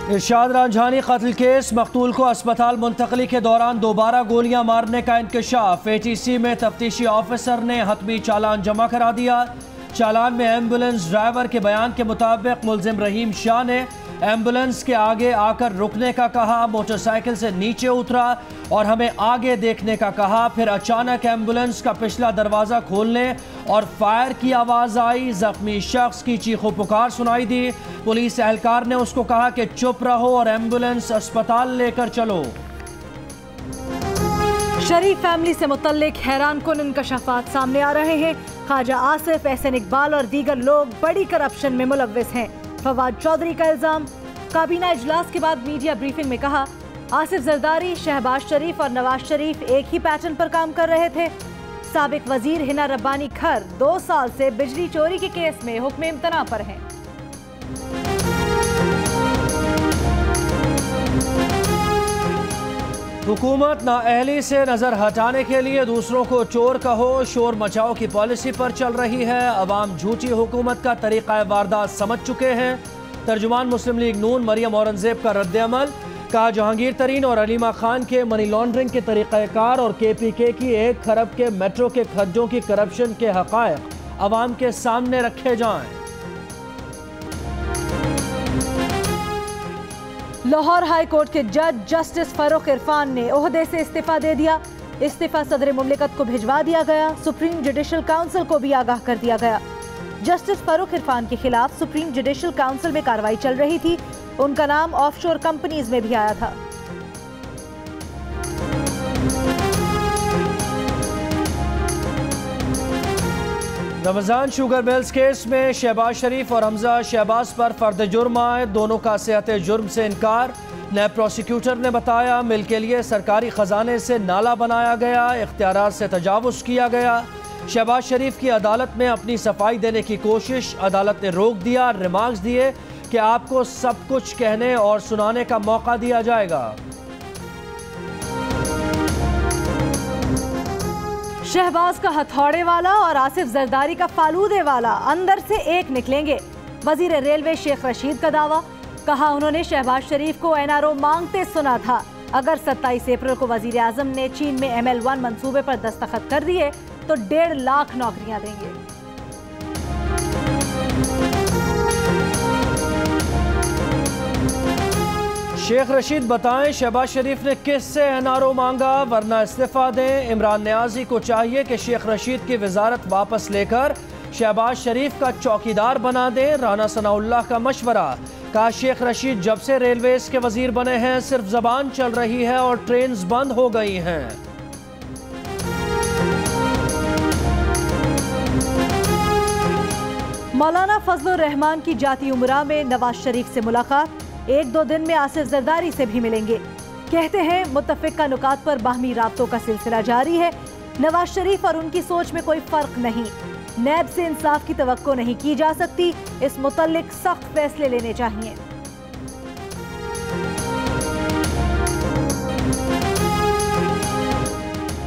इरशाद रांझानी कत्ल केस, मकतूल को अस्पताल मुंतकली के दौरान दोबारा गोलियां मारने का इंकशाफ। ATC में तफ्तीशी ऑफिसर ने हतमी चालान जमा करा दिया। चालान में एम्बुलेंस ड्राइवर के बयान के मुताबिक मुलजिम रहीम शाह ने एम्बुलेंस के आगे आकर रुकने का कहा, मोटरसाइकिल से नीचे उतरा और हमें आगे देखने का कहा। फिर अचानक एम्बुलेंस का पिछला दरवाज़ा खोलने और फायर की आवाज़ आई। जख्मी शख्स की चीखों पुकार सुनाई दी। पुलिस एहलकार ने उसको कहा कि चुप रहो और एम्बुलेंस अस्पताल लेकर चलो। शरीफ फैमिली से मुतल्लिक हैरान कुन इंकशाफात सामने आ रहे हैं। ख्वाजा आसिफ, एहसन इकबाल और दीगर लोग बड़ी करप्शन में मुलव्विस हैं। फवाद चौधरी का इल्जाम। काबीना इजलास के बाद मीडिया ब्रीफिंग में कहा, आसिफ जरदारी, शहबाज शरीफ और नवाज शरीफ एक ही पैटर्न पर काम कर रहे थे। साबिक वजीर हिना रब्बानी खर 2 साल से बिजली चोरी के केस में हुक्म इम्तना पर हैं। हुकूमत नाअहली से नजर हटाने के लिए दूसरों को चोर कहो, शोर मचाओ की पॉलिसी पर चल रही है। अवाम झूठी हुकूमत का तरीक़ा वारदात समझ चुके हैं। तर्जुमान मुस्लिम लीग नून मरियम औरंगजेब का रद्द-ए-अमल। कहा, जहांगीर तरीन और अलीमा खान के मनी लॉन्ड्रिंग के तरीक़ाकार और KPK की 1 खरब के मेट्रो के खर्चों की करप्शन के हक़ाइक़ अवाम के सामने रखे जाएं। लाहौर हाई कोर्ट के जज जस्टिस फारूक इरफान ने ओहदे से इस्तीफा दे दिया। इस्तीफा सदर मुमलिकत को भिजवा दिया गया। सुप्रीम जुडिशल काउंसिल को भी आगाह कर दिया गया। जस्टिस फारूक इरफान के खिलाफ सुप्रीम जुडिशल काउंसिल में कार्रवाई चल रही थी। उनका नाम ऑफशोर कंपनीज में भी आया था। रमजान शुगर मिल्स केस में शहबाज शरीफ और हमजा शहबाज पर फर्द जुर्म आए। दोनों का सेहत जुर्म से इनकार। नैब प्रोसिक्यूटर ने बताया, मिल के लिए सरकारी खजाने से नाला बनाया गया, इख्तियारात से तजावुज़ किया गया। शहबाज शरीफ की अदालत में अपनी सफाई देने की कोशिश, अदालत ने रोक दिया। रिमार्क्स दिए कि आपको सब कुछ कहने और सुनाने का मौका दिया जाएगा। शहबाज का हथौड़े वाला और आसिफ जरदारी का फालूदे वाला अंदर से एक निकलेंगे। वजीर रेलवे शेख रशीद का दावा। कहा, उन्होंने शहबाज शरीफ को NRO मांगते सुना था। अगर 27 अप्रैल को वजीर आजम ने चीन में ML1 मंसूबे पर दस्तखत कर दिए तो 1.5 लाख नौकरियां देंगे। शेख रशीद बताएं, शहबाज शरीफ ने किससे NRO मांगा, वरना इस्तीफा दें। इमरान नियाजी को चाहिए कि शेख रशीद की वजारत वापस लेकर शहबाज शरीफ का चौकीदार बना दें। राना सनाउल्लाह का मशवरा। कहा, शेख रशीद जब से रेलवेज के वजीर बने हैं सिर्फ जबान चल रही है और ट्रेन्स बंद हो गई हैं। मौलाना फजलुर रहमान की जाती उमरा में नवाज शरीफ से मुलाकात। 1-2 दिन में आसिफ जरदारी से भी मिलेंगे। कहते हैं, मुत्तफिका नुकात पर बाहमी राब्तों का सिलसिला जारी है। नवाज शरीफ और उनकी सोच में कोई फर्क नहीं। नैब से इंसाफ की तवक्को नहीं की जा सकती। इस मुतल्लिक सख्त फैसले लेने चाहिए।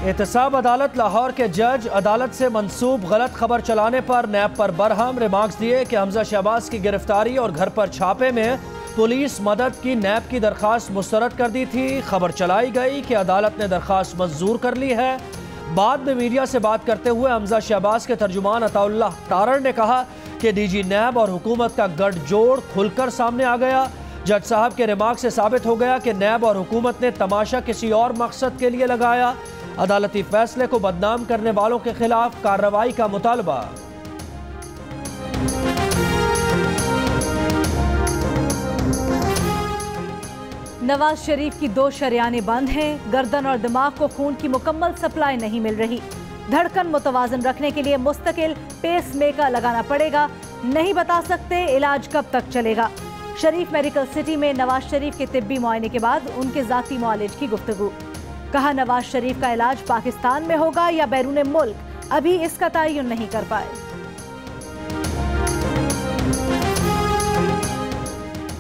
एहतसाब अदालत लाहौर के जज अदालत से मंसूब गलत खबर चलाने पर नैब पर बरहम। रिमार्क्स दिए कि हमजा शहबाज की गिरफ्तारी और घर पर छापे में पुलिस मदद की नैब की दरख्वास्त मुस्तरद कर दी थी। खबर चलाई गई कि अदालत ने दरख्वास्त मंजूर कर ली है। बाद में मीडिया से बात करते हुए हमजा शहबाज के तर्जुमान अताउल्लाह तारड़ ने कहा कि DG नैब और हुकूमत का गठजोड़ खुलकर सामने आ गया। जज साहब के रिमार्क से साबित हो गया कि नैब और हुकूमत ने तमाशा किसी और मकसद के लिए लगाया। अदालती फैसले को बदनाम करने वालों के खिलाफ कार्रवाई का मुतालबा। नवाज शरीफ की 2 शरियानें बंद हैं। गर्दन और दिमाग को खून की मुकम्मल सप्लाई नहीं मिल रही। धड़कन मुतवाजन रखने के लिए मुस्तकिल पेस मेकर लगाना पड़ेगा। नहीं बता सकते इलाज कब तक चलेगा। शरीफ मेडिकल सिटी में नवाज शरीफ के तिब्बी मुआयने के बाद उनके जाती मुआलिज की गुफ्तगू। कहा, नवाज शरीफ का इलाज पाकिस्तान में होगा या बैरून मुल्क, अभी इसका तयन नहीं कर पाए।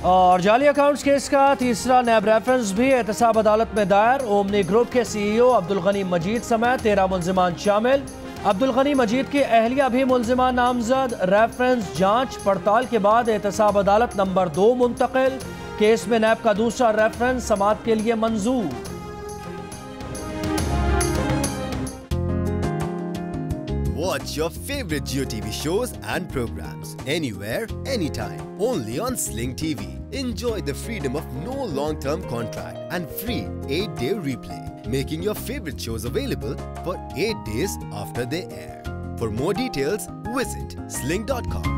और जाली अकाउंट्स केस का तीसरा नैब रेफरेंस भी एहतसाब अदालत में दायर। ओमनी ग्रुप के CEO अब्दुल गनी मजीद समेत 13 मुल्जिमान शामिल। अब्दुल गनी मजीद की अहलिया भी मुल्जिमान नामजद। रेफरेंस जांच पड़ताल के बाद एहतसाब अदालत नंबर 2 मुंतकिल। केस में नैब का दूसरा रेफरेंस समाअत के लिए मंजूर। Watch your favorite Jio TV shows and programs anywhere, anytime. Only on Sling TV. Enjoy the freedom of no long-term contract and free 8-day replay, making your favorite shows available for 8 days after they air. For more details, visit sling.com.